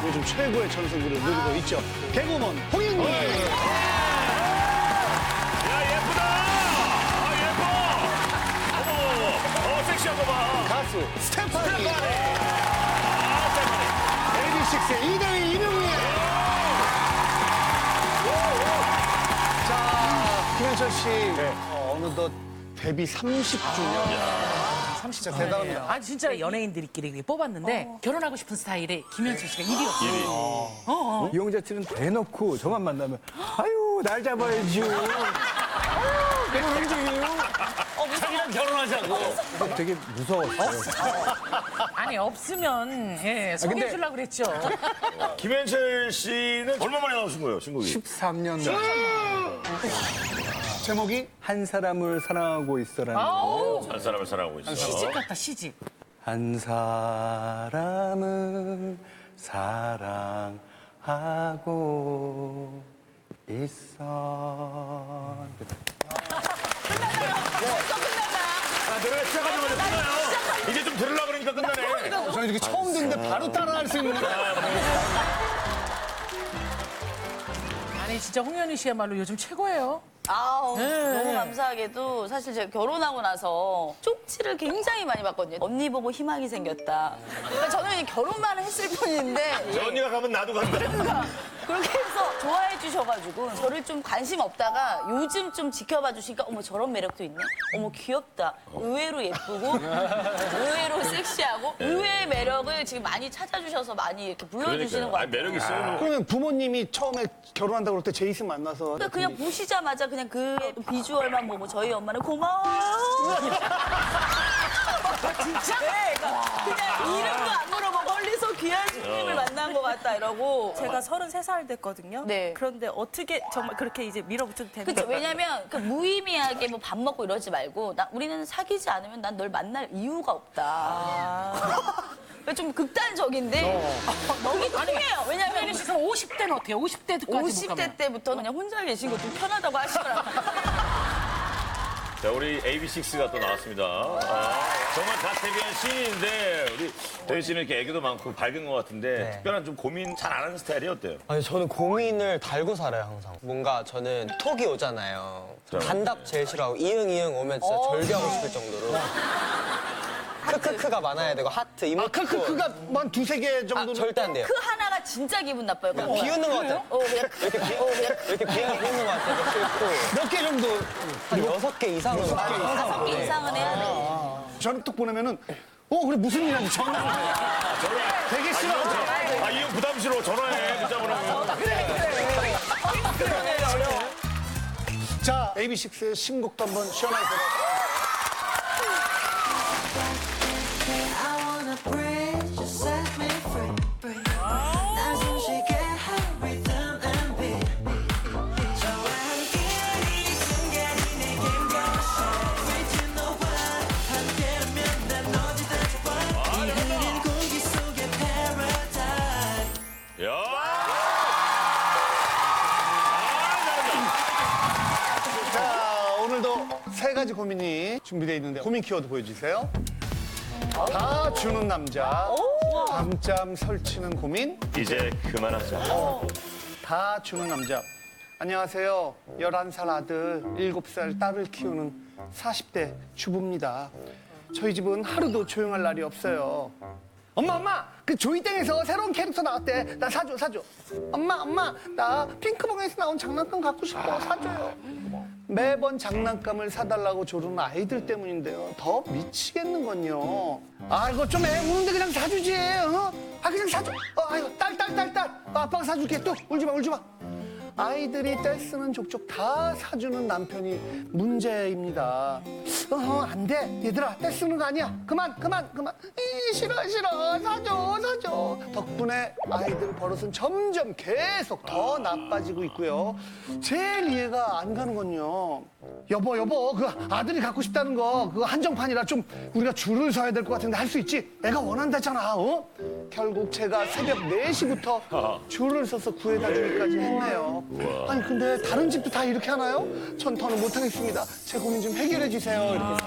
요즘 최고의 전성기를 누리고 있죠. 개그우먼 홍인기. 야, 예쁘다! 아, 예뻐! 어머, 섹시한 거 봐. 가수 스테파니. 아, AB6IX의 이대희 이명희. 자, 김현철 씨. 어느덧 데뷔 30주년. 진짜 대단합니다. 아 진짜 연예인들끼리 이렇게 뽑았는데 결혼하고 싶은 스타일의 김현철 씨가 1위였어요. 이용자 씨는 대놓고 저만 만나면 아유 날 잡아야지요. 그런 행동이에요. 자기랑 결혼하자고. 되게 무서웠어요. 아니 없으면 예, 소개해주려고 그랬죠. 김현철 씨는 얼마 만에 나오신 거예요, 신곡이? 13년 전 제목이 한 사람을 사랑하고 있어라는 아우 한 사람을 사랑하고 있어. 시집 같다 시집. 한 사람을 사랑하고 있어. 아, 노래가 시작하자마자 끝나요. 이제 좀 들으려고 그러니까 끝나네. 저는 이렇게 처음 듣는데 바로 따라할 수 있는 거예요. 아니 진짜 홍현희 씨야말로 요즘 최고예요. 아우, 네. 너무 감사하게도 사실 제가 결혼하고 나서 쪽지를 굉장히 많이 받거든요. 언니 보고 희망이 생겼다. 그러니까 저는 결혼만 했을 뿐인데 저 언니가 가면 나도 간다. 그러니까 그렇게 해서 좋아해 주셔가지고 저를 좀 관심 없다가 요즘 좀 지켜봐 주시니까 어머 저런 매력도 있네. 어머 귀엽다. 의외로 예쁘고 의외로 섹시하고 의외의 매력을 지금 많이 찾아주셔서 많이 이렇게 불러주시는 것 아, 같아요. 매력 있어요. 그러면 부모님이 처음에 결혼한다고 그럴 때 제이슨 만나서 그러니까 그냥 보시자마자 그냥 그 비주얼만 보고 저희 엄마는 고마워요. 진짜? 네, 그러니까 그냥 이름도 안 물어보고 멀리서 귀한 손님을 만난 것 같다 이러고. 제가 33살 됐거든요. 네. 그런데 어떻게 정말 그렇게 이제 밀어붙여도 되는 그쵸. 거예요? 왜냐면 그 무의미하게 뭐 밥 먹고 이러지 말고 우리는 사귀지 않으면 난 널 만날 이유가 없다. 좀 극단적인데 너무 통해요. 왜냐면 홍현희 씨 그럼 50대는 어때요? 50대도까지 50대 때부터 그냥 혼자 계신 거 좀 편하다고 하시더라고요. 자, 우리 AB6IX가 또 나왔습니다. 아, 정말 갓데뷔한 신인인데 우리 도현 씨는 이렇게 애교도 많고 밝은 것 같은데 특별한 좀 고민 잘 안 하는 스타일이 어때요? 아니 저는 고민을 달고 살아요 항상. 뭔가 저는 톡이 오잖아요. 단답 제일 싫어하고 이응 오면 진짜 절규하고 싶을 정도로. 크크크가 많아야 되고 하트 이모티콘. 크크크가 한 두세 개 정도는 절대 안 돼요. 그 하나가 진짜 기분 나빠요. 그냥 비웃는 것 같아요. 그냥 이렇게 비하게 비웃는 것 같아서 싫고 몇 개 정도 한 6개 이상은 다섯 개 이상은 해야 돼. 저는 또 보내면은 그래 무슨 일인지 전화를 해. 되게 싫어. 아, 이 형 부담스러워. 전화해. 문자 보내면. 자, AB6IX의 신곡도 한번 시원하게 들어. I wanna breathe, just set me free. 날 숨쉬게 할 rhythm and beat. 저와 함께한 이 순간이 내겐 거셔. With you 너와 함께라면 난 어디든 좋아. 이 흐린 공기 속의 paradise. 야! 자, 오늘도 세 가지 고민이 준비되어 있는데 고민 키워드 보여주세요. 다 주는 남자, 밤잠 설치는 고민, 이제 그만하자. 다 주는 남자. 안녕하세요. 11살 아들, 7살 딸을 키우는 40대 주부입니다. 저희 집은 하루도 조용할 날이 없어요. 엄마! 그 조이땡에서 새로운 캐릭터 나왔대. 나 사줘. 엄마, 나 핑크봉에서 나온 장난감 갖고 싶어. 사줘요. 매번 장난감을 사달라고 조르는 아이들 때문인데요. 더 미치겠는건요. 이거 좀 우는데 그냥 사주지. 그냥 사줘. 아이고, 딸. 아빠가 사줄게. 또 울지 마. 아이들이 떼쓰는 족족 다 사주는 남편이 문제입니다. 안 돼. 얘들아, 떼쓰는 거 아니야. 그만. 싫어. 사줘. 덕분에 아이들 버릇은 점점 계속 더 나빠지고 있고요. 제일 이해가 안 가는 건요. 여보, 그 아들이 갖고 싶다는 거, 그거 한정판이라 좀 우리가 줄을 서야 될 것 같은데 할 수 있지? 애가 원한다잖아, 결국 제가 새벽 4시부터 줄을 서서 구해다 주기까지 했네요. 아니, 근데 다른 집도 다 이렇게 하나요? 전 더는 못하겠습니다. 제 고민 좀 해결해 주세요. 이렇게.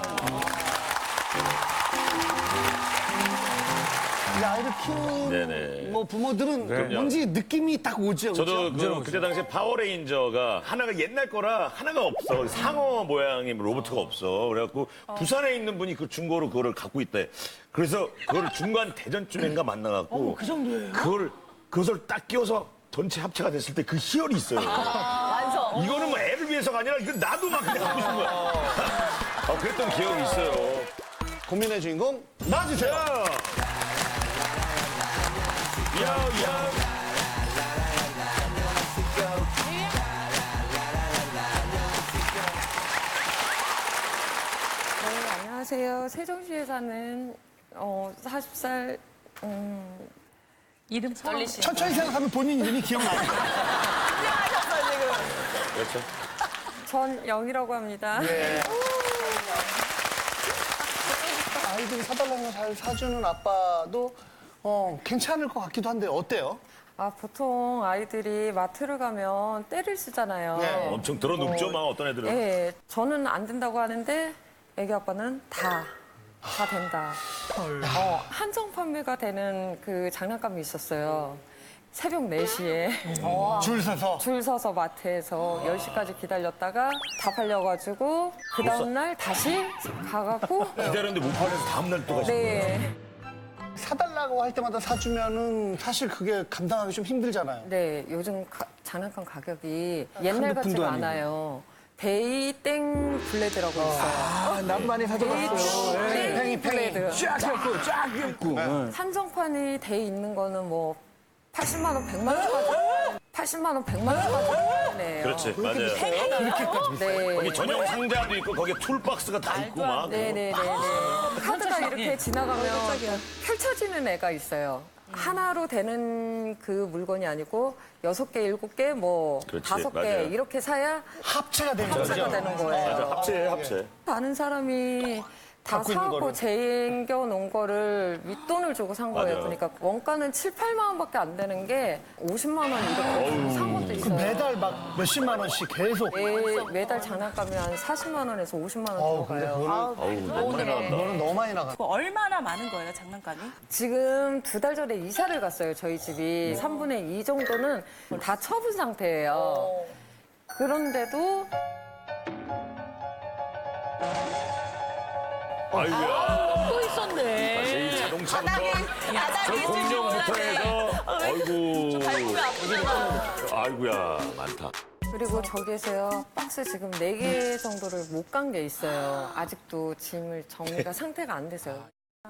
이제 아이를 키우는 네네. 뭐 부모들은 그럼요. 뭔지 느낌이 딱 오죠. 저도 그렇죠? 그때 당시에 파워레인저가 하나가 옛날 거라 하나가 없어. 상어 모양의 로봇가 없어. 그래갖고 부산에 있는 분이 그 중고로 그거를 갖고 있대. 그래서 그걸 중간 대전쯤인가 만나갖고 그 정도예요? 그것을 딱 끼워서 전체 합체가 됐을 때 그 희열이 있어요. 완성. 이거는 뭐 애를 위해서가 아니라 이건 나도 막 그냥 하고 싶은 거야. 그랬던 기억이 있어요. 고민의 주인공 나와주세요. 야! 네, 안녕하세요. 세종시에 사는 40살 이름 성함. 천천히 생각하면 본인 이름이 기억나요. 그렇죠. 전영이라고 합니다. 아이들이 사달라는 거 잘 사주는 아빠도 괜찮을 것 같기도 한데 어때요? 보통 아이들이 마트를 가면 때를 쓰잖아요. 네. 엄청 들어눕죠, 막 어떤 애들은. 네, 저는 안 된다고 하는데 애기 아빠는 다 된다. 한정 판매가 되는 그 장난감이 있었어요. 새벽 4시에 줄 서서 마트에서 10시까지 기다렸다가 다 팔려가지고 그 다음날 다시 가갖고 기다렸는데 못 팔려서 다음날 또 가시는 거예요. 네, 사달라고 할 때마다 사주면은 사실 그게 감당하기 좀 힘들잖아요. 네, 요즘 장난감 가격이 옛날 푼도 같지가 아니고. 않아요. 데이땡 블레드라고 있어요. 난 많이 사줘봤어요. 데이땡 블레드. 쫙 펴고 쫙 펴고. 한정판이 돼 있는 거는 뭐 80만 원, 100만 원까지. 80만 원, 100만 원까지. 네. 그렇지, 맞아요. 네. 거기 전용 상자도 있고 거기에 툴박스가 다 있고 막. 네네네. 카드가 이렇게 지나가면 펼쳐지는 애가 있어요. 하나로 되는 그 물건이 아니고 6개, 7개, 뭐 그렇지, 5개 맞아요. 이렇게 사야 합체가 되는 합체가 거죠. 되는 거예요. 맞아, 합체예요, 합체. 아는 사람이 다 갖고 있는 사고 거를. 쟁겨 놓은 거를 윗돈을 주고 산 거예요. 맞아요. 그러니까 원가는 7, 8만 원밖에 안 되는 게 50만 원 이렇게 산 것도 그 있어요. 매달 막 몇십만 원씩 계속. 매달 장난감이 한 40만 원에서 50만 원 근데 들어가요. 그거는, 너무 많이 나간다. 그거는 너무 많이 나가. 그거 얼마나 많은 거예요, 장난감이? 지금 2달 전에 이사를 갔어요, 저희 집이. 3분의 2 정도는 다 처분 상태예요. 그런데도 아이고야. 또 있었네. 이 자동차부터, 저 바닥에 공룡부터 해서, 아이고. 밟으면 아프잖아. 아이고야, 많다. 그리고 저기에서요, 박스 지금 4개 정도를 못 간 게 있어요. 아직도 짐을 정리가 상태가 안 돼서요.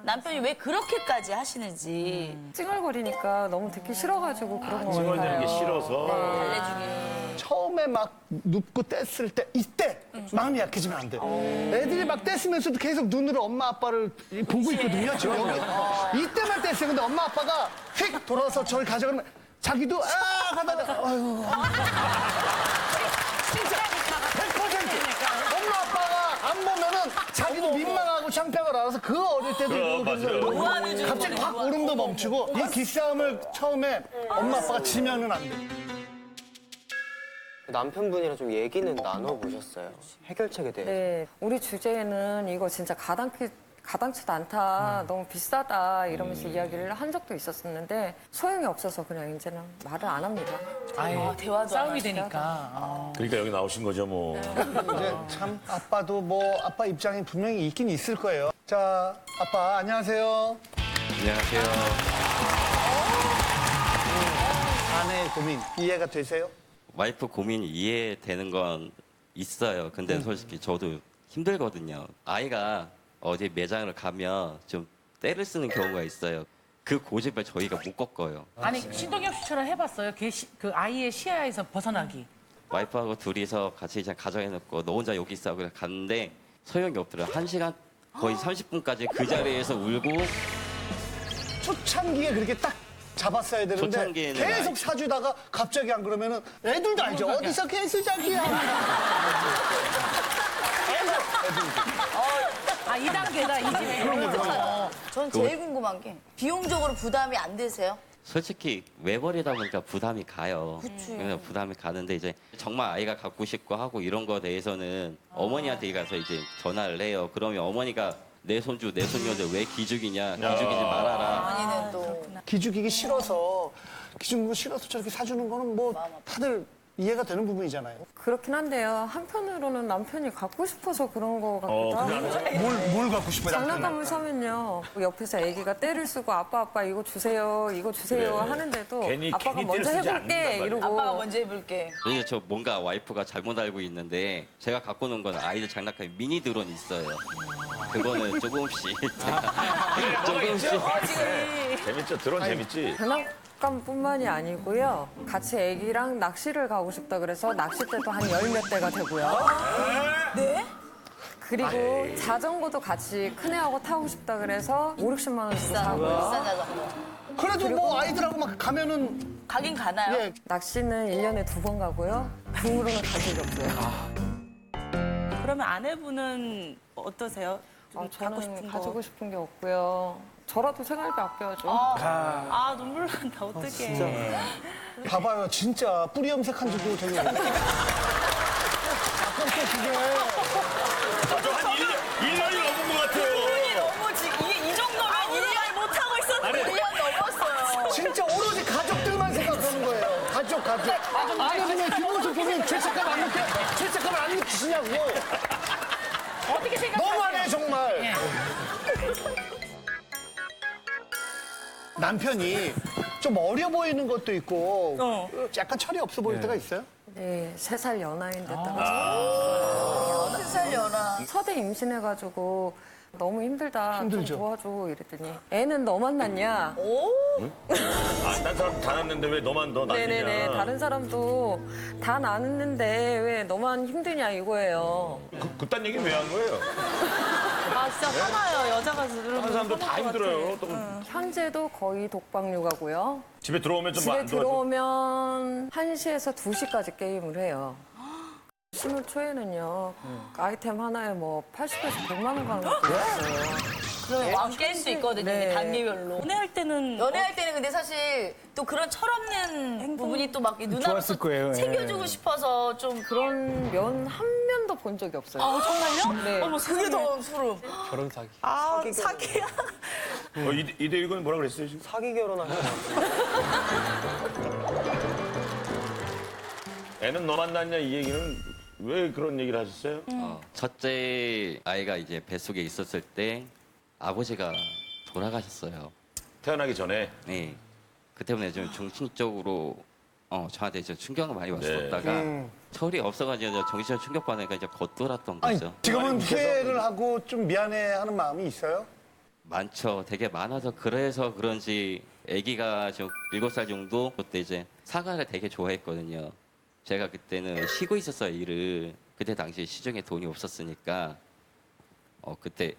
남편이 왜 그렇게까지 하시는지 찡얼거리니까 너무 듣기 싫어가지고 그런 거 같아요. 찍어내는 게 싫어서. 알려주기. 처음에 막 눕고 뗐을 때 이때 마음이 약해지면 안 돼. 애들이 막 뗐으면서도 계속 눈으로 엄마 아빠를 보고 있거든요. 지금 여기. 이때만 뗐어요. 근데 엄마 아빠가 휙 돌아서 저를 가져가면 자기도 하다가 아유. 진짜 100% 엄마 아빠가 안 보면은 자기도 민망하고 창피하고 알아서 그 어릴 때도 그럼, 그래서 맞아요. 이러고 우아해지는 갑자기 거네, 확 울음도 멈추고 이 기싸움을 처음에 엄마 아빠가 지면은 안 돼. 남편분이랑 좀 얘기는 나눠보셨어요? 해결책에 대해서? 네, 우리 주제에는 이거 진짜 가당치도 않다, 너무 비싸다 이러면서 이야기를 한 적도 있었었는데 소용이 없어서 그냥 이제는 말을 안 합니다. 아예 대화도 안 싸움이 하시다가. 되니까. 그러니까 여기 나오신 거죠, 뭐. 이제 참 아빠도 뭐 아빠 입장이 분명히 있긴 있을 거예요. 자, 아빠 안녕하세요. 안녕하세요. 아내의 고민 이해가 되세요? 와이프 고민 이해되는 건 있어요. 근데 솔직히 저도 힘들거든요. 아이가 어디 매장을 가면 좀 때를 쓰는 경우가 있어요. 그 고집을 저희가 못 꺾어요. 아니 신동엽 씨처럼 해봤어요. 그 아이의 시야에서 벗어나기. 와이프하고 둘이서 같이 이제 가정해놓고 너 혼자 여기 있어. 그래 갔는데 소용이 없더라고요. 1시간 거의 30분까지 그 자리에서 울고 초창기에 그렇게 딱 잡았어야 되는데 초창기에는 계속 알죠. 사주다가 갑자기 안 그러면은 애들도 알죠. 어디서 개수작이야. 아 2단계다 이 집에. 전 제일 궁금한 게 비용적으로 부담이 안 되세요? 솔직히 외벌이다 보니까 부담이 가요. 그치. 그래서 부담이 가는데 이제 정말 아이가 갖고 싶고 하고 이런 거에 대해서는 어머니한테 가서 이제 전화를 해요. 그러면 어머니가 내 손주, 내 손녀인데 왜 기죽이냐, 기죽이지 말아라. 아니는 또. 기죽이기 싫어서 기죽는 거 싫어서 저렇게 사주는 거는 뭐 다들 이해가 되는 부분이잖아요. 그렇긴 한데요. 한편으로는 남편이 갖고 싶어서 그런 거 같기도 하고. 뭘 갖고 싶어요? 장난감을 사면요. 옆에서 아기가 때를 쓰고 아빠 이거 주세요 하는데도 괜히 아빠가 먼저 때를 쓰지 해볼게 않는단 말이에요. 이러고. 아빠가 먼저 해볼게. 그래서 저 뭔가 와이프가 잘못 알고 있는데 제가 갖고 놓은 건 아이들 장난감 미니 드론 있어요. 그거는 조금씩 재밌죠? 드론 재밌지? 장난감뿐만이 아니고요. 같이 아기랑 낚시를 가고 싶다 그래서 낚싯대도 한 열 몇 대가 되고요. 네? 그리고 자전거도 같이 큰애하고 타고 싶다 그래서 5, 60만 원 주고 사고요. 비싼 자전거. 그래도 뭐 아이들하고 막 가면은 가긴 가나요? 예, 낚시는 1년에 2번 가고요. 붕으로는 간 적이 없어요. 그러면 아내분은 어떠세요? 좀 갖고 저는 싶은 거. 가지고 싶은 게 없고요. 저라도 생활비 아껴야죠. 아 눈물 난다 어떡해. 봐봐요. 진짜 뿌리 염색한지도 되게 오래됐어요. 아까부터 그게 저한 1년이 넘은 것 같아요. 너무 지금 이 정도면 1년 못하고 있었는데 1년 넘었어요. 진짜 오로지 가족들만 생각하는 거예요. 가족. 아내분의 뒷모습 보면 죄책감 안 느끼시냐고. 어떻게 생각하세요? 너무하네 정말. 예. 남편이 좀 어려 보이는 것도 있고 약간 철이 없어 보일 때가 있어요? 네, 3살 연하인 데다가 3살 연하. 서대 임신해가지고 너무 힘들다. 힘들죠. 좀 도와줘 이랬더니 애는 너 만났냐? 딴 사람 다 낳는데 왜 너만 더 낳느냐. 네네네. 다른 사람도 다 낳았는데 왜 너만 힘드냐 이거예요. 그딴 얘기는 왜 한 거예요? 아 진짜 화나요 여자가 들으면. 다른 사람도 다 힘들어요. 또 현재도 거의 독박 육아고요. 집에 들어오면 좀 집에 안 도와줘. 들어오면 1시에서 2시까지 게임을 해요. 심을 초에는요. 아이템 하나에 뭐 80에서 100만 원 가는 것도 있어요. 그럼 왕 게임도 있거든요. 네. 단계별로. 연애할 때는 연애할 때는 근데 사실 또 그런 철없는 부분이 또 막 누나로서 좋았을 거예요, 예. 챙겨주고 싶어서 좀 그런 면 한 면도 본 적이 없어요. 아 정말요? 네. 어머 그게 더 소름. 결혼 사기. 아 사기야. 이대육은 뭐라 그랬어요 지금? 사기 결혼하는 거 애는 너 만났냐 이 얘기는 왜 그런 얘기를 하셨어요? 첫째 아이가 이제 뱃속에 있었을 때 아버지가 돌아가셨어요. 태어나기 전에. 네. 그 때문에 좀 정신적으로 저한테 좀 충격을 많이 왔었다가 철이 없어가지고 정신적 충격 받으니까 이제 겉돌았던 아니 거죠. 지금은 후회를 하고 좀 미안해하는 마음이 있어요? 많죠. 되게 많아서 그래서 그런지 아기가 좀 7살 정도 그때 이제 사과를 되게 좋아했거든요. 제가 그때는 쉬고 있었어요, 일을. 그때 당시에 시중에 돈이 없었으니까 그때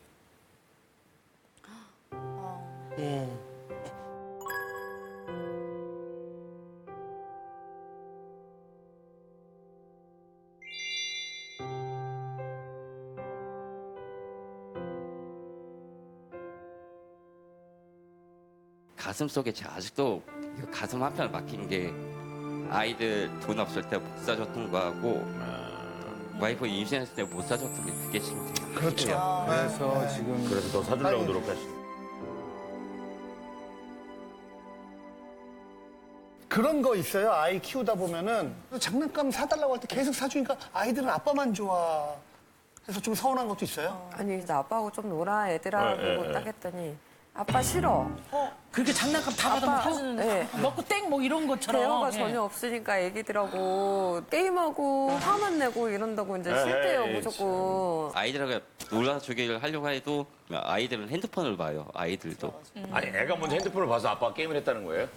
가슴 속에 제가 아직도 이거 가슴 한편 막힌 게 아이들 돈 없을 때 못 사줬던 거하고 와이프 임신했을 때 못 사줬던 게 그게 신기해요. 그렇죠. 그래서 지금 그래서 더 사주려고 노력하시. 그런 거 있어요. 아이 키우다 보면은 장난감 사달라고 할 때 계속 사주니까 아이들은 아빠만 좋아해서 좀 서운한 것도 있어요. 아니 이제 아빠하고 좀 놀아 애들아 예, 그러고 예. 딱 했더니 아빠 싫어. 그렇게 장난감 다 받으면 사주는 네. 먹고 땡 뭐 이런 것처럼. 대화가 예. 전혀 없으니까 애기들하고 게임하고 화만 내고 이런다고 이제 싫대요 에이, 무조건. 아이들하고 놀아주기를 하려고 해도 아이들은 핸드폰을 봐요. 아이들도. 아니 애가 먼저 핸드폰을 봐서 아빠가 게임을 했다는 거예요?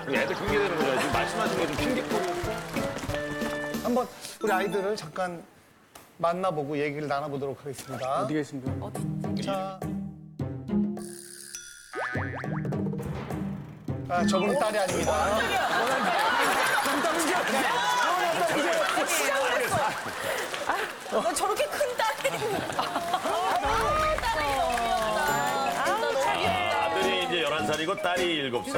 우리 애들 핑계 대는 거죠. 지금 말씀하신 게 좀 핑계고. 한번 우리 아이들을 잠깐 만나보고 얘기를 나눠보도록 하겠습니다. 어디 계신가요? 자. 아, 저분은 딸이 아닙니다. 저렇게 큰 딸이. 아들이 이제 11살이고 딸이 7살.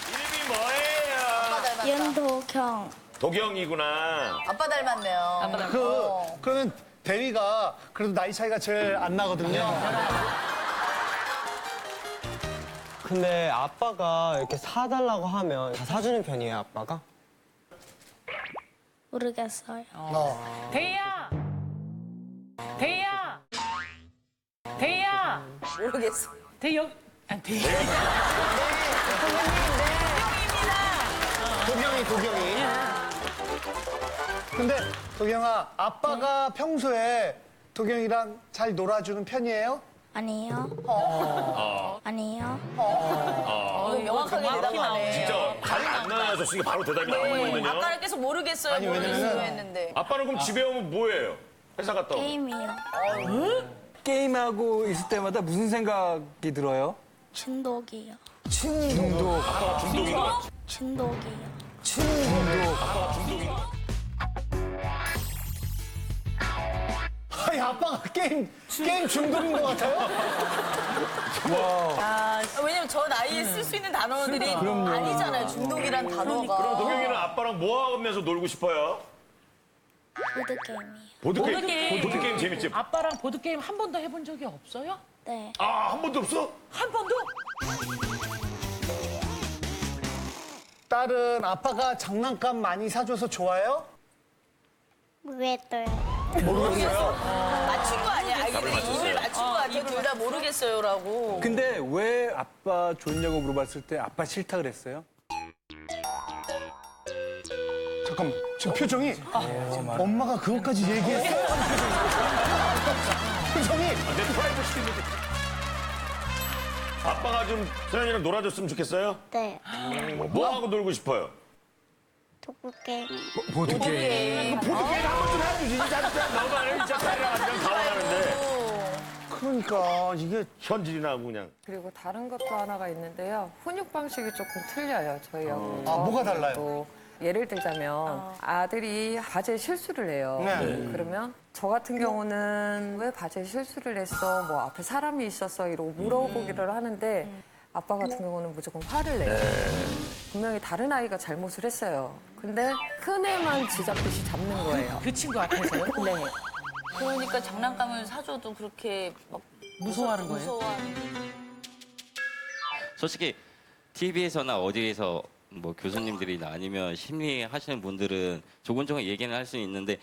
이름이 뭐예요? 윤도경. 도경이구나. 아빠 닮았네요. 그러면 대위가 그래도 나이 차이가 제일 안 나거든요. 근데 아빠가 이렇게 사달라고 하면 다 사주는 편이에요, 아빠가? 모르겠어요. 대희야! 대희야! 대희야! 모르겠어. 대희 여기 아니 대희 도경이. 근데 도경아, 아빠가 평소에 도경이랑 잘 놀아주는 편이에요? 아니요. 아니요. 명확하게 대답하네. 진짜 잘 안 나와줬으니까 바로 대답이 나오거든요. 아까는 계속 모르겠어요, 아니, 모르겠어요 왜냐면은- 했는데. 아빠는 그럼 집에 오면 뭐예요? 회사 갔다 오면. 게임이요. 게임하고 있을 때마다 무슨 생각이 들어요? 중독이요. 중독. 중독이요. 아니, 아빠가 게임 중독인 것 같아요? 왜냐면 저 나이에 쓸 수 있는 단어들이 아니잖아요, 중독이란 단어가. 도경이는 아빠랑 뭐 하면서 놀고 싶어요? 보드게임이요. 보드게임 재밌지? 아빠랑 보드게임 한 번도 해본 적이 없어요? 네. 아, 한 번도 없어? 한 번도? 딸은 아빠가 장난감 많이 사줘서 좋아요? 모르겠어요. 맞춘 거 아니야, 아이들이. 입을 맞춘 거 같아, 둘 다 모르겠어요라고. 근데 왜 아빠 좋냐고 물어봤을 때 아빠 싫다 그랬어요? 잠깐만, 지금 표정이 엄마가 그것까지 얘기했어? 표정이 내 프라이버시인데. 아빠가 좀 서연이랑 놀아줬으면 좋겠어요? 네. 뭐 하고 놀고 싶어요? 독보게임. 보드게임. 보드게임 한 번쯤 해주지. 진짜 너만 진짜 딸이랑 완전 가오가는데. 그러니까 이게 현질이나 하고 그냥. 그리고 다른 것도 하나가 있는데요. 훈육 방식이 조금 틀려요, 저희하고. 아, 뭐가 달라요? 또 예를 들자면 아들이 과제 실수를 해요. 네. 그러면 저 같은 경우는 왜 과제 실수를 했어? 뭐 앞에 사람이 있었어? 이러고 물어보기를 하는데 아빠 같은 경우는 무조건 화를 내요. 분명히 다른 아이가 잘못을 했어요. 근데 큰 애만 지잡듯이 잡는 거예요. 그 친구 앞에서요? 네. 그러니까 장난감을 사줘도 그렇게 막 무서워하는 거예요? 무서워하는 솔직히 TV에서나 어디에서 뭐 교수님들이나 아니면 심리 하시는 분들은 조곤조곤 얘기는 할 수 있는데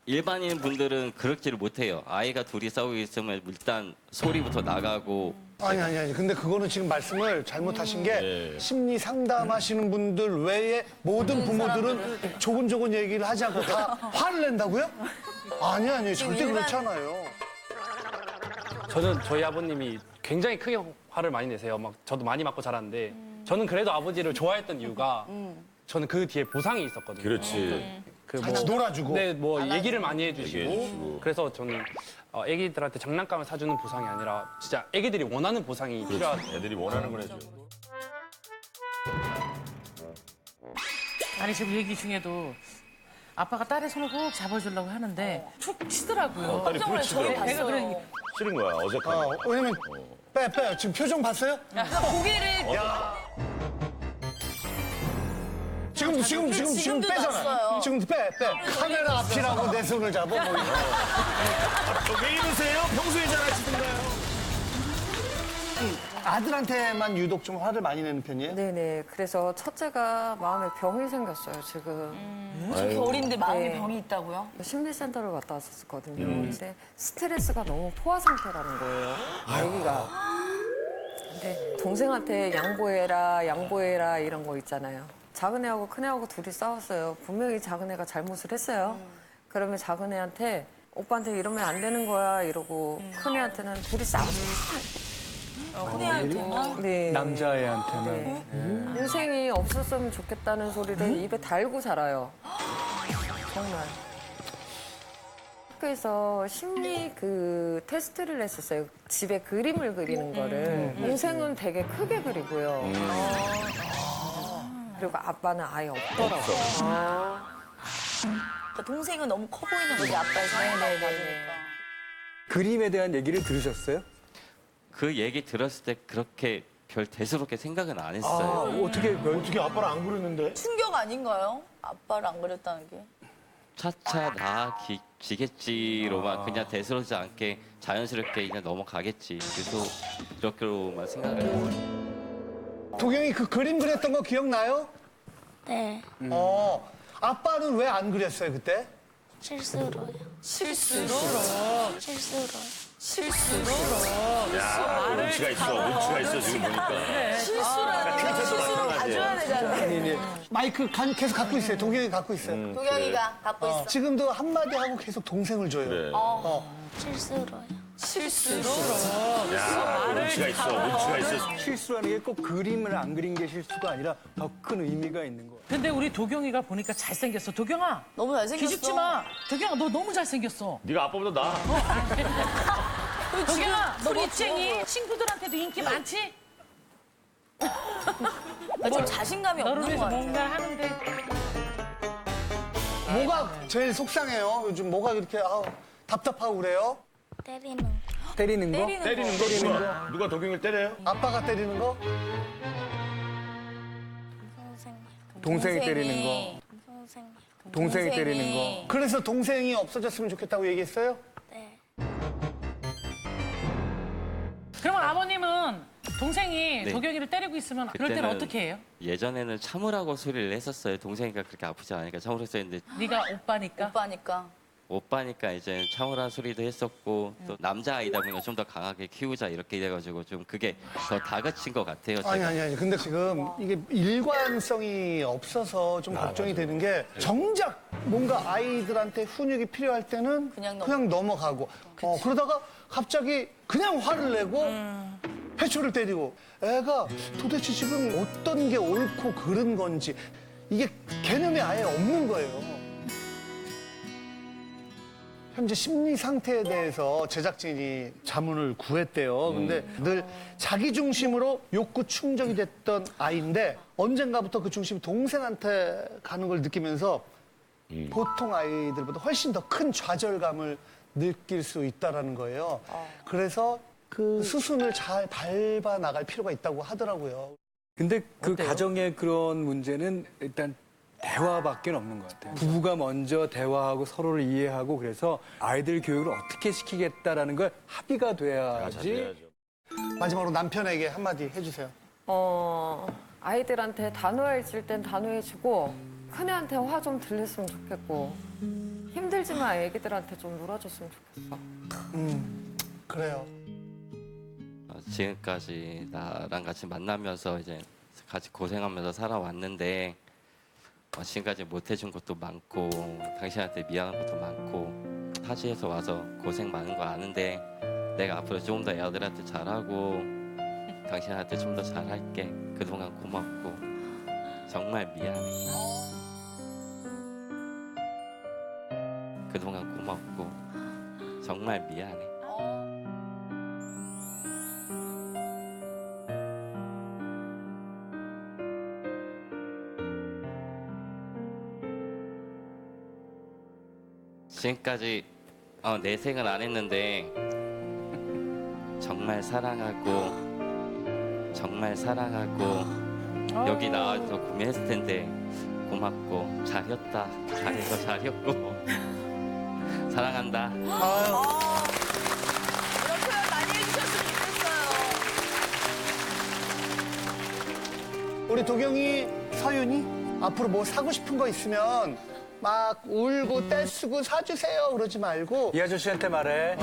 일반인 분들은 그렇지를 못해요. 아이가 둘이 싸우고 있으면 일단 소리부터 나가고 아니. 근데 그거는 지금 말씀을 잘못하신 게 심리 상담하시는 분들 외에 모든 부모들은 조곤조곤 얘기를 하지 않고 다 화를 낸다고요? 아니, 절대 그렇지 않아요. 저는 저희 아버님이 굉장히 크게 화를 많이 내세요. 막 저도 많이 맞고 자랐는데 저는 그래도 아버지를 좋아했던 이유가 저는 그 뒤에 보상이 있었거든요. 그렇지. 그 같이 놀아주고. 네, 뭐 얘기를 많이 얘기해주시고. 해주시고. 그래서 저는 애기들한테 장난감을 사주는 보상이 아니라 진짜 애기들이 원하는 보상이 필요하다. 애들이 원하는 걸 해줘. 아니 지금 얘기 중에도 아빠가 딸의 손을 꼭 잡아주려고 하는데 툭 치더라고요. 딸이 불을 치더라고. 내가 그래 싫은 거야, 어색하네. 왜냐면 빼. 지금 표정 봤어요? 고개를 지금 지금도 빼잖아. 났어요. 지금 빼. 카메라 앞이라고 내 손을 잡아. 뭐 이거. 왜 이러세요? 평소에 잘하시던가요? 아들한테만 유독 좀 화를 많이 내는 편이에요? 네네. 그래서 첫째가 마음에 병이 생겼어요, 지금. 저렇게 어린데 마음에 네. 병이 있다고요? 심리센터를 갔다 왔었거든요. 근데 스트레스가 너무 포화 상태라는 거예요, 아기가. 근데 동생한테 양보해라 이런 거 있잖아요. 작은 애하고 큰 애하고 둘이 싸웠어요. 분명히 작은 애가 잘못을 했어요. 그러면 작은 애한테 오빠한테 이러면 안 되는 거야 이러고 큰 애한테는 둘이 싸웠어요. 큰애한테는? 네. 남자애한테는. 네. 인생이 없었으면 좋겠다는 소리를 입에 달고 살아요. 정말. 학교에서 심리 그 테스트를 했었어요. 집에 그림을 그리는 거를. 동생은 되게 크게 그리고요. 그리고 아빠는 아예 없더라고요. 그러니까 동생은 너무 커 보이는 거지, 아빠의 사연을 받으니까. 그림에 대한 얘기를 들으셨어요? 그 얘기 들었을 때 그렇게 별 대수롭게 생각은 안 아, 했어요. 네. 어떻게 아빠를 안 그랬는데? 충격 아닌가요? 아빠를 안 그렸다는 게. 차차 나아지겠지로만 그냥 대수롭지 않게 자연스럽게 그냥 넘어가겠지. 계속 그렇게로만 생각을 했어요. 도경이 그 그림 그렸던 거 기억나요? 네, 아빠는 왜 안 그렸어요 그때? 실수로요. 실수로. 야, 눈치가 있어 지금 보니까. 실수라는 실수로 봐줘야 되잖아요. 마이크 계속 갖고 있어요. 도경이 갖고 있어요. 도경이가 갖고 있어. 지금도 한마디 하고 계속 동생을 줘요. 그래. 실수로요. 실수로. 야, 눈치가 있어. 실수라는 게 꼭 그림을 안 그린 게 실수가 아니라 더 큰 의미가 있는 거예요. 근데 우리 도경이가 보니까 잘생겼어. 도경아, 너무 잘생겼어. 기죽지 마. 도경아, 너 너무 잘생겼어. 네가 아빠보다 나. 도경아, 너 너무 입쟁이 친구들한테도 인기 많지? 좀 자신감이 너를 없는 것 위해서 같아. 뭔가 하는데. 뭐가 제일 속상해요? 요즘 뭐가 이렇게 답답하고 그래요? 때리는 거. 때리는 거? 때리는 거 누가 도경이를 때려요? 아빠가 때리는 거? 선생님. 동생이 때리는 거. 선생님. 동생이 때리는 거. 그래서 동생이 없어졌으면 좋겠다고 얘기했어요? 네. 그러면 아버님은 동생이 네. 도경이를 때리고 있으면 그럴 때는 그때는 어떻게 해요? 예전에는 참으라고 소리를 했었어요. 동생이가 그렇게 아프지 않으니까 참으라 했었는데 네가 오빠니까. 오빠니까. 오빠니까 이제 참으라 소리도 했었고 또 남자아이다 보니까 좀 더 강하게 키우자 이렇게 돼가지고 좀 그게 더 다그친 것 같아요. 제가. 아니. 근데 지금 이게 일관성이 없어서 좀 걱정이 되는 게 정작 뭔가 아이들한테 훈육이 필요할 때는 그냥 넘어가고 그러다가 갑자기 그냥 화를 내고 회초를 때리고 애가 도대체 지금 어떤 게 옳고 그른 건지 이게 개념이 아예 없는 거예요. 현재 심리 상태에 대해서 제작진이 자문을 구했대요. 근데 늘 자기 중심으로 욕구 충족이 됐던 아이인데 언젠가부터 그 중심이 동생한테 가는 걸 느끼면서 보통 아이들보다 훨씬 더 큰 좌절감을 느낄 수 있다라는 거예요. 그래서 그 수순을 잘 밟아 나갈 필요가 있다고 하더라고요. 근데 그 가정의 그런 문제는 일단 대화밖에 없는 것 같아요. 부부가 먼저 대화하고 서로를 이해하고 그래서 아이들 교육을 어떻게 시키겠다라는 걸 합의가 돼야지. 마지막으로 남편에게 한마디 해주세요. 아이들한테 단호해질 땐 단호해지고 큰애한테 화 좀 들렸으면 좋겠고 힘들지만 애기들한테 좀 놀아줬으면 좋겠어. 그래요. 지금까지 나랑 같이 만나면서 이제 같이 고생하면서 살아왔는데 지금까지 못해준 것도 많고 당신한테 미안한 것도 많고 타지에서 와서 고생 많은 거 아는데 내가 앞으로 좀 더 애들한테 잘하고 당신한테 좀 더 잘할게. 그동안 고맙고 정말 미안해. 그동안 고맙고 정말 미안해. 지금까지 내생을 안 했는데 정말 사랑하고 여기 나와서 고민했을 텐데 고맙고 잘했다 잘해서 잘했고 사랑한다. 이런 표현 많이 해주셨으면 좋겠어요. 우리 도경이, 서윤이 앞으로 뭐 사고 싶은 거 있으면 막 울고 떼쓰고 사주세요 그러지 말고 이 아저씨한테 말해.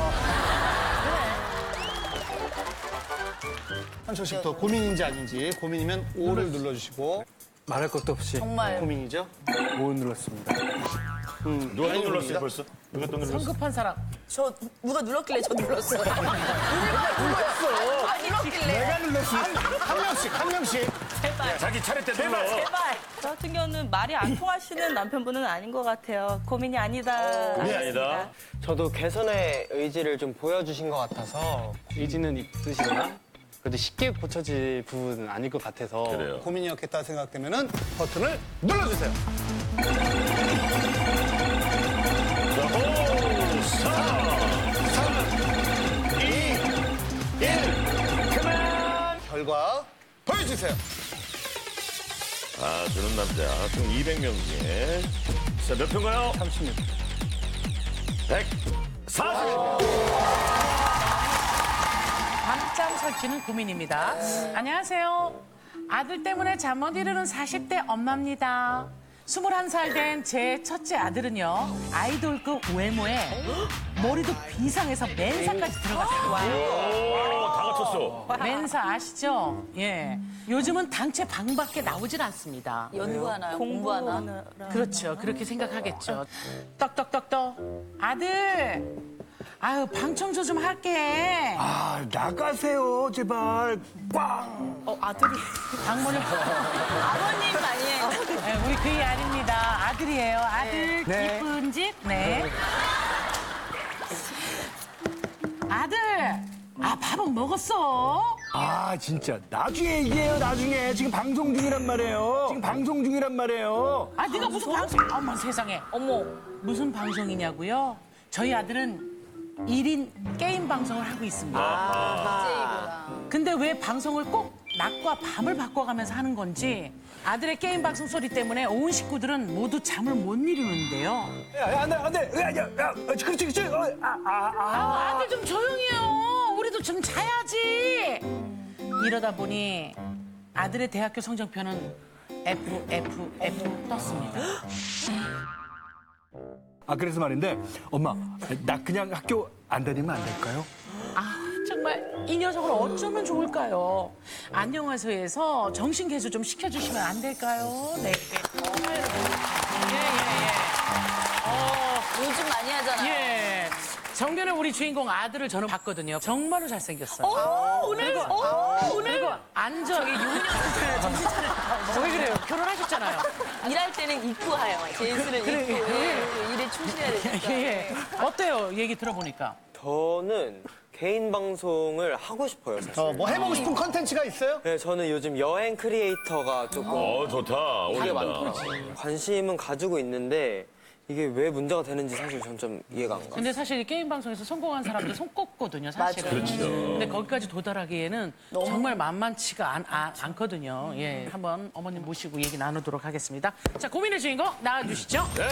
한철 씨부터 고민인지 아닌지 고민이면 O를 눌러주시고 말할 것도 없이 정말 고민이죠? 5 눌렀습니다. 누가 또 눌렀어요 벌써? 누가 또 눌렀어? 성급한 사람. 저 누가 눌렀길래 저 눌렀어요. 누가 눌렀어? 안 눌렀길래. 내가 눌렀어. 한 명씩. 자기 차례 때 눌러. 제발. 저 같은 경우는 말이 안 통하시는 남편분은 아닌 것 같아요. 고민이 아니다. 고민이 아니다. 저도 개선의 의지를 좀 보여주신 것 같아서 의지는 있으시구나. 그래도 쉽게 고쳐질 부분은 아닐 것 같아서. 그래요. 고민이었겠다 생각되면은 버튼을 눌러주세요. 5, 4, 3, 2, 1. 그만. 결과 보여주세요. 봐주는 남자 총 200명 중에 자, 몇 표인가요? 30명. 140명. 밤잠 설치는 고민입니다. 안녕하세요. 아들 때문에 잠 못 이루는 40대 엄마입니다. 21살 된 제 첫째 아들은요, 아이돌급 외모에 머리도 비상해서 맨사까지 들어갔어요. 다 갖췄어. 맨사 아시죠? 예. 요즘은 당최 방 밖에 나오질 않습니다. 연구하나요? 공부하나? 그렇죠. 그렇게 생각하겠죠. 떡떡떡떡. 아들! 아유, 방 청소 좀 할게. 아, 나가세요, 제발. 꽝! 아들이 방문을. 아버님 아니에요? 네, 우리 그이 아닙니다. 아들이에요. 아들 네. 이쁜 집. 네. 아들. 아, 밥은 먹었어? 아, 진짜. 나중에 얘기해요, 나중에. 지금 방송 중이란 말이에요. 아, 네가 무슨 방송? 어머 세상에. 어머, 무슨 방송이냐고요? 저희 아들은 1인 게임 방송을 하고 있습니다. 근데 왜 방송을 꼭 낮과 밤을 바꿔가면서 하는 건지 아들의 게임 방송 소리 때문에 온 식구들은 모두 잠을 못 이루는데요. 안 돼. 그렇지. 아들 좀 조용히 해요. 우리도 좀 자야지. 이러다 보니 아들의 대학교 성적표는 F 떴습니다. 아, 그래서 말인데, 엄마, 나 그냥 학교 안 다니면 안 될까요? 아, 정말 이 녀석을 어쩌면 좋을까요? 안녕하세요에서 정신 개수 좀 시켜주시면 안 될까요? 네. 요즘 많이 하잖아요. 예. 정변의 우리 주인공 아들을 저는 봤거든요. 정말로 잘생겼어요. 오늘? 그리고 앉아. 이게 6년 정신 차려. 왜 그래요? 결혼하셨잖아요. 일할 때는 입고 해요. 제수는 입고 일에 충실해야 되니까. 예. 어때요? 얘기 들어보니까. 저는 개인 방송을 하고 싶어요, 사실. 뭐 해보고 싶은 컨텐츠가 있어요? 네, 저는 요즘 여행 크리에이터가 조금 좋다. 어울린다. 관심은 가지고 있는데 이게 왜 문제가 되는지 사실 전 좀 이해가 안 가요. 근데 사실 이 게임 방송에서 성공한 사람들 손꼽거든요, 사실은. 그렇죠. 근데 거기까지 도달하기에는 정말 만만치가 않거든요. 예, 한번 어머님 모시고 얘기 나누도록 하겠습니다. 자, 고민의 주인공 나와주시죠. 네.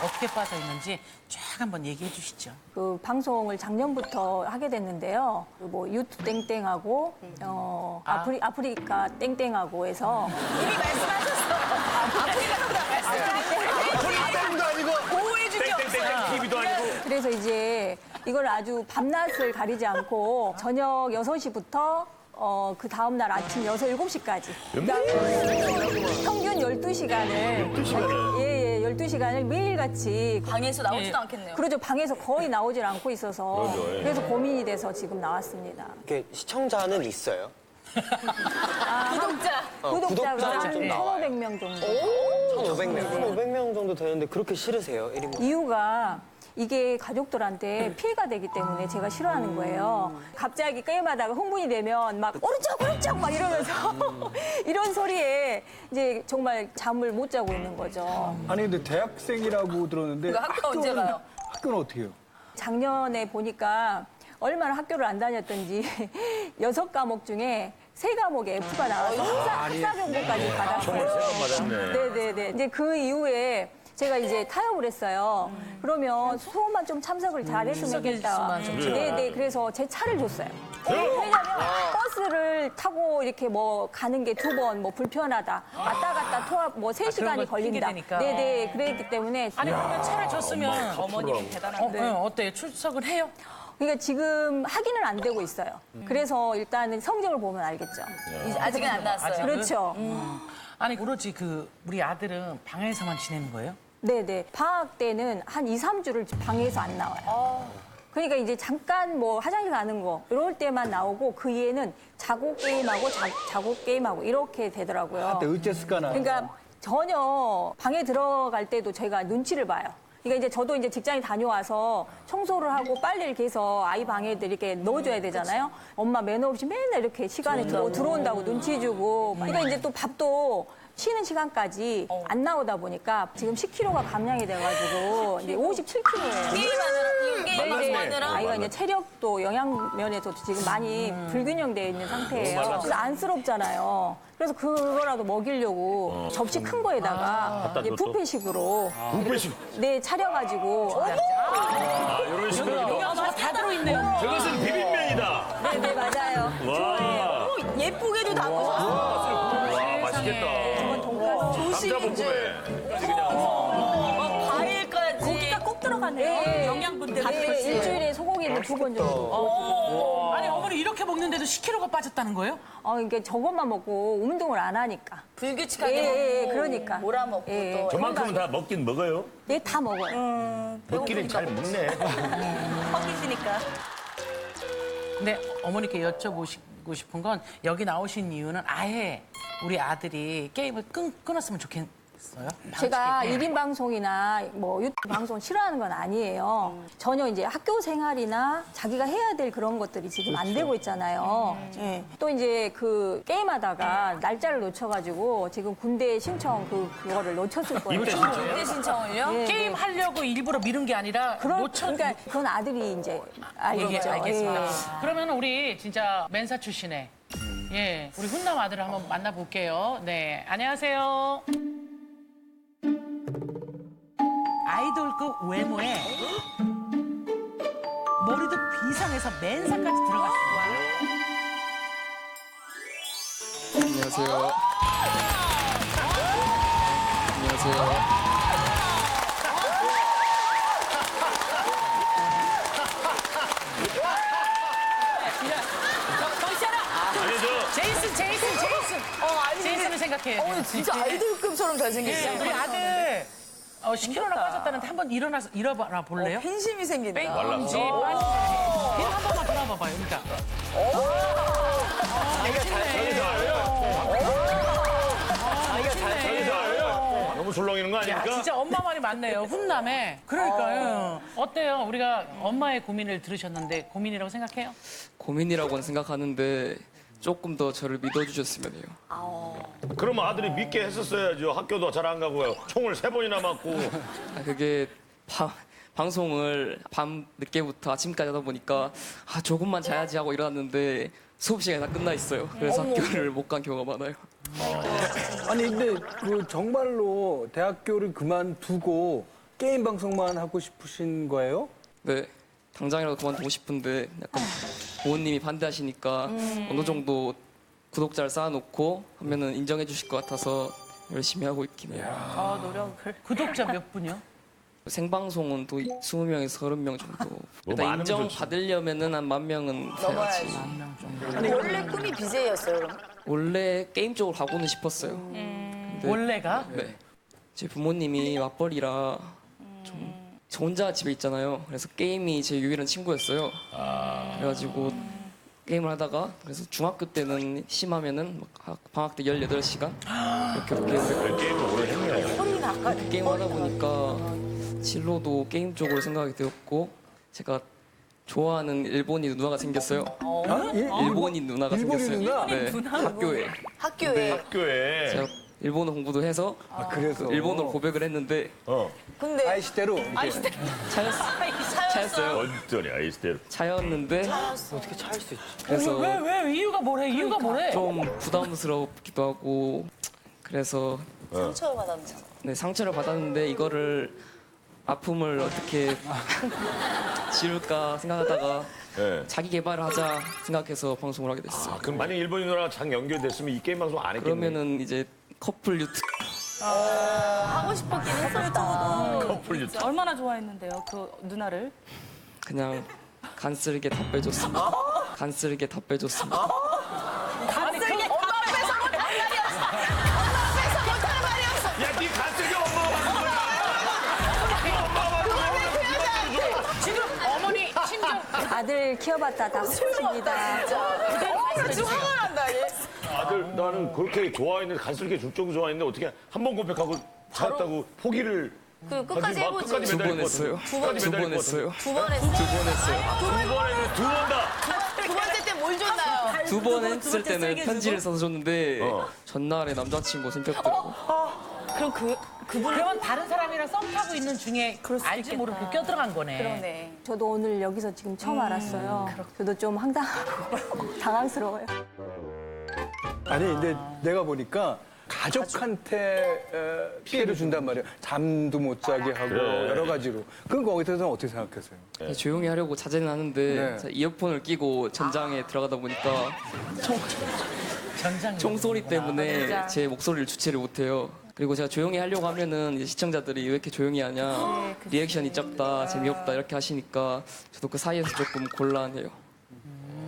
어떻게 빠져 있는지 쫙 한번 얘기해 주시죠. 그 방송을 작년부터 하게 됐는데요. 뭐 유튜브 땡땡하고 아프리카 땡땡하고 해서 이미 말씀하셨어. 땡도 아니고. 보호해준 게 없어요. TV도 아니고. 그래서 이제 이걸 아주 밤낮을 가리지 않고 저녁 6시부터 그 다음날 아침 6, 7시까지. 그러니까 평균 12시간을. 예, 12시간을 매일같이. 방에서 나오지도 않겠네요. 그러죠. 방에서 거의 나오질 않고 있어서. 그래서 고민이 돼서 지금 나왔습니다. 이렇게 시청자는 있어요? 구독자. 구독자가 한 좀 나와요. 1,500명 정도. 1,500명. 1,500명 정도 되는데 그렇게 싫으세요? 1인분? 이유가 이게 가족들한테 피해가 되기 때문에 제가 싫어하는 거예요. 갑자기 게임하다가 흥분이 되면 막 오른쪽 막 이러면서 이런 소리에 이제 정말 잠을 못 자고 있는 거죠. 아니, 근데 대학생이라고 들었는데. 그 학교 언제 가요? 학교는 어떻게 해요? 작년에 보니까 얼마나 학교를 안 다녔던지 6과목 중에 3과목에 F가 나와서 학사 경고까지 받았어요. 맞았네. 네네네. 이제 그 이후에 제가 이제 타협을 했어요. 그러면 수업만 좀 참석을 잘 했으면 좋겠다. 네네. 그래서 제 차를 줬어요. 왜냐면 버스를 타고 이렇게 뭐 가는 게 2번 뭐 불편하다. 왔다 갔다 투합 뭐 3시간이 걸린다. 핑계대니까. 네네. 그랬기 때문에. 아니, 그러면 차를 줬으면 어머님이 대단한데. 어때요? 출석을 해요? 그러니까 지금 확인은 안 되고 있어요. 그래서 일단은 성적을 보면 알겠죠. 아직은 안 나왔어요. 그렇죠. 아니, 오로지 우리 아들은 방에서만 지내는 거예요? 네네. 방학 때는 한 2, 3주를 방에서 안 나와요. 그러니까 이제 잠깐 뭐 화장실 가는 거 이럴 때만 나오고 그 이후에는 자고 게임하고 자고 게임하고 이렇게 되더라고요. 그때 어째을까나. 그러니까 전혀 방에 들어갈 때도 저희가 눈치를 봐요. 그러니까 이제 저도 이제 직장에 다녀와서 청소를 하고 빨래를 이렇게 해서 아이 방에 이렇게 넣어줘야 되잖아요. 엄마 매너 없이 맨날 이렇게 시간에 들어온다고 눈치 주고. 그러니까 이제 또 밥도 쉬는 시간까지 안 나오다 보니까 지금 10kg가 감량이 돼가지고 이제 57kg예요. 게임하느라 아이가 이제 체력도 영양 면에서도 지금 많이 불균형되어 있는 상태예요. 그래서 안쓰럽잖아요. 그래서 그거라도 먹이려고 접시 큰 거에다가 이제 뷔페식으로 뷔페식. 네 차려가지고 이런 식으로. 영양소가 다 들어있네요. 저것은 비빔면이다. 네네 맞아요. 와. 예쁘게도 담으셨어. 와, 맛있겠다. 감자볶음에. 과일까지. 고기가 꼭 들어가네요. 영양분들. 네, 일주일에 소고기를 2번 정도. 아니 어머니 이렇게 먹는데도 10kg가 빠졌다는 거예요? 그러니까 저것만 먹고 운동을 안 하니까. 불규칙하게 예, 먹고 그러니까. 몰아먹고 예. 또 저만큼은 다 먹긴 먹어요. 네, 다 먹어요. 먹기는 잘 먹네. 허기시니까. 근데 어머니께 여쭤보고 싶은 건 여기 나오신 이유는 아예 우리 아들이 게임을 끊었으면 좋겠어요? 제가 1인 방송이나 뭐 유튜브 방송 싫어하는 건 아니에요. 전혀 이제 학교 생활이나 자기가 해야 될 그런 것들이 지금 안 되고 있잖아요. 예. 또 이제 그 게임하다가 날짜를 놓쳐가지고 지금 군대 신청 그거를 놓쳤을 거예요. 군대 신청을요? 예, 게임 네. 하려고 일부러 미룬 게 아니라 그러니까 그건 아들이 이제 알겠죠. 알겠습니다. 예. 그러면 우리 진짜 맨사 출신의 예 우리 훈남 아들을 한번 만나볼게요. 네, 안녕하세요. 아이돌급 외모에 머리도 비상해서 맨사까지 들어갔습니다. 안녕하세요. 안녕하세요. 제이슨을 생각해. 진짜 아이돌급처럼 잘생겼어. 우리 아들 10kg나 빠졌다는데 한번 일어나 볼래요? 팬심이 생긴다. 뺑꽁지 빠진 거지. 한 번만 돌아봐봐요. 그러니까. 너무 술렁이는 거 야, 아닙니까? 진짜 엄마 말이 맞네요. 훈남에. 그러니까요. 어때요? 우리가 엄마의 고민을 들으셨는데 고민이라고 생각해요? 고민이라고는 생각하는데 조금 더 저를 믿어주셨으면 해요. 그러면 아들이 믿게 했었어야죠. 학교도 잘 안 가고요. 총을 3번이나 맞고. 그게 방송을 밤 늦게부터 아침까지 하다 보니까 조금만 자야지 하고 일어났는데 수업 시간이 다 끝나 있어요. 그래서 학교를 못 간 경우가 많아요. 아니 근데 그 정말로 대학교를 그만두고 게임 방송만 하고 싶으신 거예요? 네. 당장이라도 그만두고 싶은데 약간 부모님이 반대하시니까 어느 정도 구독자를 쌓아놓고 하면은 인정해 주실 것 같아서 열심히 하고 있긴 해요. 노력을. 구독자 몇 분이요? 생방송은 또 20명에서 30명 정도. 일단 많으면 인정 좋지. 받으려면은 한 10,000명은 넘어야지. 돼야지. 원래 꿈이 BJ였어요, 그럼? 원래 게임 쪽으로 가고는 싶었어요. 근데 원래가? 네. 제 부모님이 맞벌이라 좀 저 혼자 집에 있잖아요. 그래서 게임이 제 유일한 친구였어요. 그래가지고 게임을 하다가 그래서 중학교 때는 심하면은 막 방학 때 18시간 이렇게 했고 게임을 오래 했네. 게임 하다 보니까 진로도 게임 쪽으로 생각이 되었고 제가 좋아하는 일본인 누나가 생겼어요. 일본인 누나가 일본인 생겼어요. 누나? 네, 학교에. 학교에. 학교에. 제가 일본어 공부도 해서 그래서 일본어로 고백을 했는데 근데 아이시대로 차였어요. 어쩌니 아이스테로. 차였는데 어떻게 차일 수 있지? 그래서 왜? 이유가 뭐래? 이유가 뭐래? 좀 부담스럽기도 하고 그래서 상처를 받았나? 네, 상처를 받았는데 이거를 아픔을 어떻게 지울까 생각하다가 네. 자기 개발을 하자 생각해서 방송을 하게 됐어요. 그럼 만약 일본인 누나가 장 연결됐으면 이 게임 방송 안 했겠네. 그러면은 이제 커플 유튜브 하고 싶었긴 했었다. 커플 유튜브. 얼마나 좋아했는데요, 그 누나를. 그냥 간쓸게 답해줬습니다. 간쓸게 답해줬습니다. 간쓸게 엄마 앞에서 못할 말이었어. 엄마 앞에서 못할 말이었어. 야, 네 간쓸게 엄마가 지금 어머니 심정 아들 키워봤다 다 소중이다. 나 지금 화가 난다, 얘. 아들 나는 그렇게 좋아했는데 간쓸게 줄 정도 좋아했는데 어떻게 한 번 고백하고 차였다고 포기를 끝까지 막 해보지. 끝까지 두 매달릴 번 것 했어요. 같은데. 두 번 했어요. 두 번 했어. 두 번 했어요. 두 번에는 두 번 다. 두 번째 때 뭘 줬나요? 두 번 했을 번째 때는 세게 편지를 주고? 써서 줬는데 전날에 남자친구 생겼더라고. 그럼 그러면 다른 사람이랑 썸 타고 있는 중에 그럴 수도 알지 있겠다. 모르고 껴들어간 거네. 그러네. 저도 오늘 여기서 지금 처음 알았어요. 저도 좀 황당하고 당황스러워요. 아니 근데 내가 보니까 가족한테 피해를 준단 말이에요. 잠도 못 자게 하고 그래. 여러 가지로. 그건 거기에 대해서는 어떻게 생각하세요? 조용히 하려고 자제는 하는데 네. 제가 이어폰을 끼고 전장에 들어가다 보니까 전장 총소리 때문에 진짜. 제 목소리를 주체를 못해요. 그리고 제가 조용히 하려고 하면은 이제 시청자들이 왜 이렇게 조용히 하냐, 리액션이 적다, 재미없다 이렇게 하시니까 저도 그 사이에서 조금 곤란해요.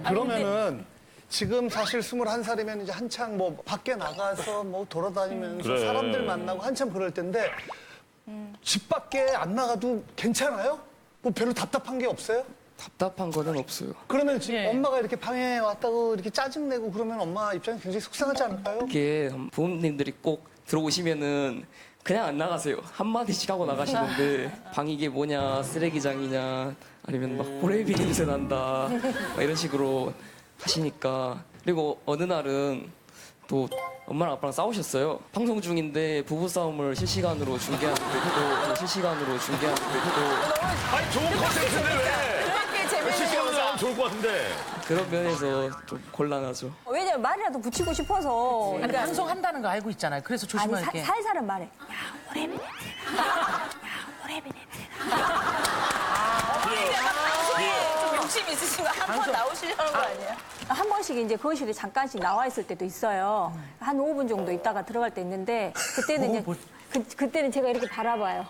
그러면은 지금 사실 21살이면 이제 한창 뭐 밖에 나가서 뭐 돌아다니면서 그래. 사람들 만나고 한참 그럴 텐데 집 밖에 안 나가도 괜찮아요? 뭐 별로 답답한 게 없어요? 답답한 거는 없어요. 그러면 지금 예. 엄마가 이렇게 방에 왔다고 이렇게 짜증내고 그러면 엄마 입장에 굉장히 속상하지 않을까요? 이게 부모님들이 꼭 들어오시면은 그냥 안 나가세요. 한마디씩 하고 나가시는데 방이 이게 뭐냐, 쓰레기장이냐, 아니면 막 호레비 냄새 난다, 막 이런 식으로 하시니까. 그리고 어느 날은 또 엄마랑 아빠랑 싸우셨어요. 방송 중인데 부부싸움을 실시간으로 중계하는데도 실시간으로 중계하는데도 아니 좋은 컨텐츠인데 왜? 그렇게 재밌는 실시간으로 영상. 하면 좋을 것 같은데. 그런 면에서 좀 곤란하죠. 왜냐면 말이라도 붙이고 싶어서. 아니, 방송한다는 거 알고 있잖아요. 그래서 아니, 조심할게. 살살은 말해. 야, 오래비 냄새가. 오래비 냄새가. 좀 욕심 있으신 거 한 번 나오시려는 거 아니에요? 한 번씩 이제 거실에 잠깐씩 나와 있을 때도 있어요. 한 5분 정도 있다가 들어갈 때 있는데 그때는 이제 그때는 제가 이렇게 바라봐요.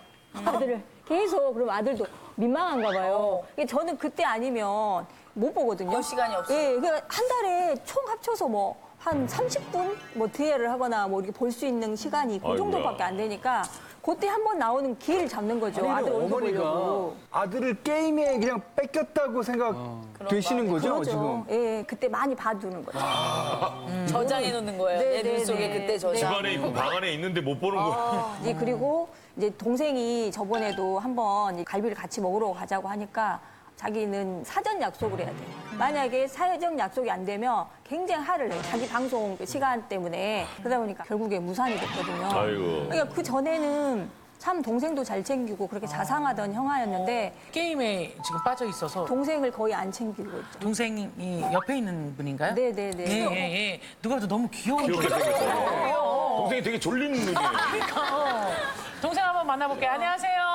아들을 계속. 그럼 아들도 민망한가 봐요. 이게 저는 그때 아니면 못 보거든요. 볼 시간이 없어요. 예, 그러니까 한 달에 총 합쳐서 뭐 한 30분 뭐 대회를 하거나 뭐 이렇게 볼 수 있는 시간이 그 아이고야. 정도밖에 안 되니까 그때 한 번 나오는 기회를 잡는 거죠. 아들 얼굴 어머니가 보려고. 아들을 게임에 그냥 뺏겼다고 생각되시는 거죠, 그러죠. 지금? 예, 그때 많이 봐두는 거죠. 저장해 놓는 거예요. 네, 내 네, 눈 속에 네. 그때 저장. 집 안에 있고 방 안에 있는데 못 보는 거. 이제 그리고 이제 동생이 저번에도 한번 갈비를 같이 먹으러 가자고 하니까 자기는 사전 약속을 해야 돼. 만약에 사전 약속이 안 되면 굉장히 화를 내요. 자기 방송 시간 때문에. 그러다 보니까 결국에 무산이 됐거든요. 아이고. 그러니까 그 전에는 참 동생도 잘 챙기고 그렇게 자상하던 형아였는데 게임에 지금 빠져 있어서 동생을 거의 안 챙기고 있죠. 동생이 옆에 있는 분인가요? 네네네. 예, 예, 예. 누가 봐도 너무 귀여운 귀엽게 분이에요. 생겼어. 동생이 되게 졸린 눈이에요. 동생 한번 만나볼게요. 안녕하세요.